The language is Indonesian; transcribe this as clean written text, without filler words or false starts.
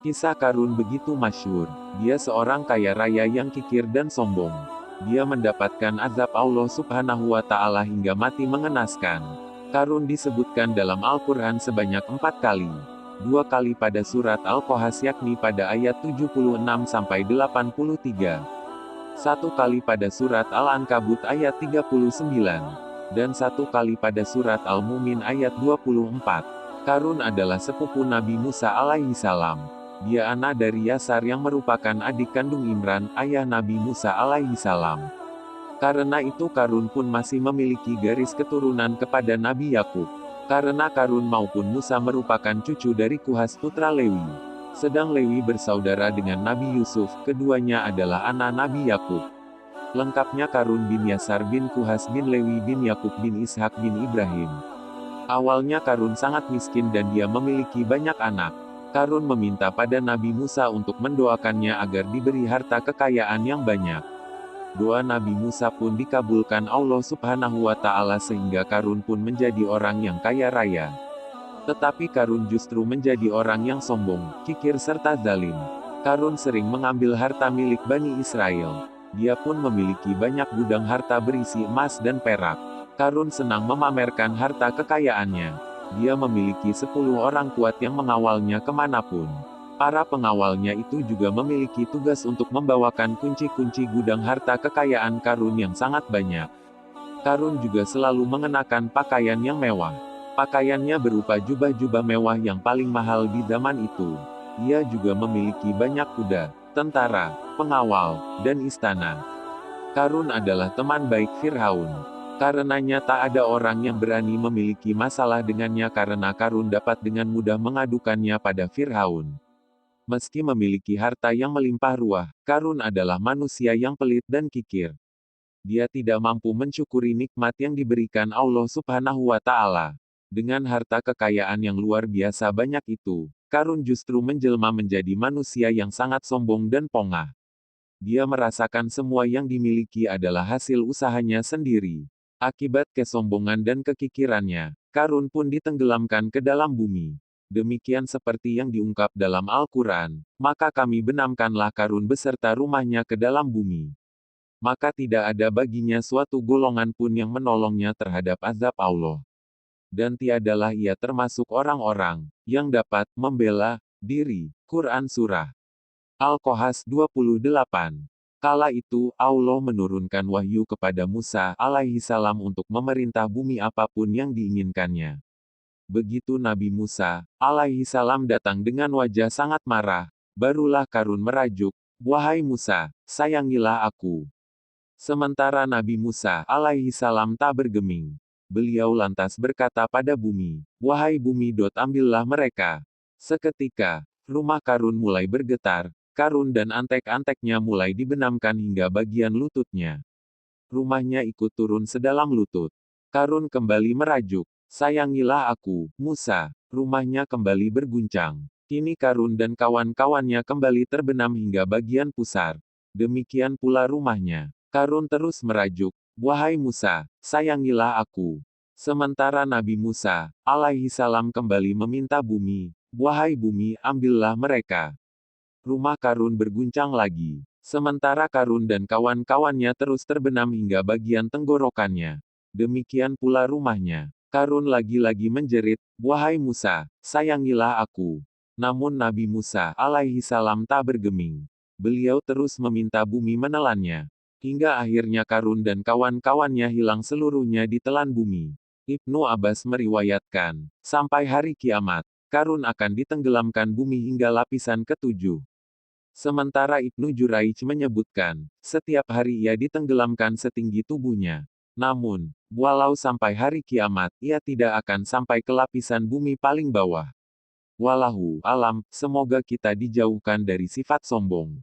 Kisah Karun begitu masyhur. Dia seorang kaya raya yang kikir dan sombong. Dia mendapatkan azab Allah Subhanahu wa Ta'ala hingga mati mengenaskan. Karun disebutkan dalam Al-Quran sebanyak 4 kali. 2 kali pada surat Al-Qasas yakni pada ayat 76-83. 1 kali pada surat Al-Ankabut ayat 39. Dan 1 kali pada surat Al-Mumin ayat 24. Karun adalah sepupu Nabi Musa alaihi salam. Dia anak dari Yasar yang merupakan adik kandung Imran, ayah Nabi Musa alaihi salam. Karena itu Karun pun masih memiliki garis keturunan kepada Nabi Yakub. Karena Karun maupun Musa merupakan cucu dari Kuhas putra Lewi. Sedang Lewi bersaudara dengan Nabi Yusuf, keduanya adalah anak Nabi Yakub. Lengkapnya Karun bin Yasar bin Kuhas bin Lewi bin Yakub bin Ishak bin Ibrahim. Awalnya Karun sangat miskin dan dia memiliki banyak anak. Karun meminta pada Nabi Musa untuk mendoakannya agar diberi harta kekayaan yang banyak. Doa Nabi Musa pun dikabulkan Allah Subhanahu wa Ta'ala sehingga Karun pun menjadi orang yang kaya raya. Tetapi Karun justru menjadi orang yang sombong, kikir serta zalim. Karun sering mengambil harta milik Bani Israel. Dia pun memiliki banyak gudang harta berisi emas dan perak. Karun senang memamerkan harta kekayaannya. Dia memiliki 10 orang kuat yang mengawalnya kemanapun. Para pengawalnya itu juga memiliki tugas untuk membawakan kunci-kunci gudang harta kekayaan Karun yang sangat banyak. Karun juga selalu mengenakan pakaian yang mewah. Pakaiannya berupa jubah-jubah mewah yang paling mahal di zaman itu. Ia juga memiliki banyak kuda, tentara, pengawal, dan istana. Karun adalah teman baik Fir'aun. Karenanya tak ada orang yang berani memiliki masalah dengannya karena Karun dapat dengan mudah mengadukannya pada Fir'aun. Meski memiliki harta yang melimpah ruah, Karun adalah manusia yang pelit dan kikir. Dia tidak mampu mensyukuri nikmat yang diberikan Allah Subhanahu wa Ta'ala. Dengan harta kekayaan yang luar biasa banyak itu, Karun justru menjelma menjadi manusia yang sangat sombong dan pongah. Dia merasakan semua yang dimiliki adalah hasil usahanya sendiri. Akibat kesombongan dan kekikirannya, Karun pun ditenggelamkan ke dalam bumi. Demikian seperti yang diungkap dalam Al-Quran, maka kami benamkanlah Karun beserta rumahnya ke dalam bumi. Maka tidak ada baginya suatu golongan pun yang menolongnya terhadap azab Allah. Dan tiadalah ia termasuk orang-orang yang dapat membela diri. Quran Surah Al-Qasas 28. Kala itu, Allah menurunkan wahyu kepada Musa alaihi salam untuk memerintah bumi apapun yang diinginkannya. Begitu Nabi Musa alaihi salam datang dengan wajah sangat marah, barulah Karun merajuk, "Wahai Musa, sayangilah aku." Sementara Nabi Musa alaihi salam tak bergeming. Beliau lantas berkata pada bumi, "Wahai bumi, ambillah mereka." Seketika, rumah Karun mulai bergetar. Karun dan antek-anteknya mulai dibenamkan hingga bagian lututnya. Rumahnya ikut turun sedalam lutut. Karun kembali merajuk, "Sayangilah aku, Musa." Rumahnya kembali berguncang. Kini Karun dan kawan-kawannya kembali terbenam hingga bagian pusar. Demikian pula rumahnya. Karun terus merajuk, "Wahai Musa, sayangilah aku." Sementara Nabi Musa alaihi salam kembali meminta bumi, "Wahai bumi, ambillah mereka." Rumah Karun berguncang lagi. Sementara Karun dan kawan-kawannya terus terbenam hingga bagian tenggorokannya. Demikian pula rumahnya. Karun lagi-lagi menjerit, "Wahai Musa, sayangilah aku." Namun Nabi Musa alaihi salam tak bergeming. Beliau terus meminta bumi menelannya. Hingga akhirnya Karun dan kawan-kawannya hilang seluruhnya di telan bumi. Ibnu Abbas meriwayatkan, sampai hari kiamat, Karun akan ditenggelamkan bumi hingga lapisan ke-7. Sementara Ibnu Juraij menyebutkan, setiap hari ia ditenggelamkan setinggi tubuhnya. Namun, walau sampai hari kiamat, ia tidak akan sampai ke lapisan bumi paling bawah. Wallahu alam, semoga kita dijauhkan dari sifat sombong.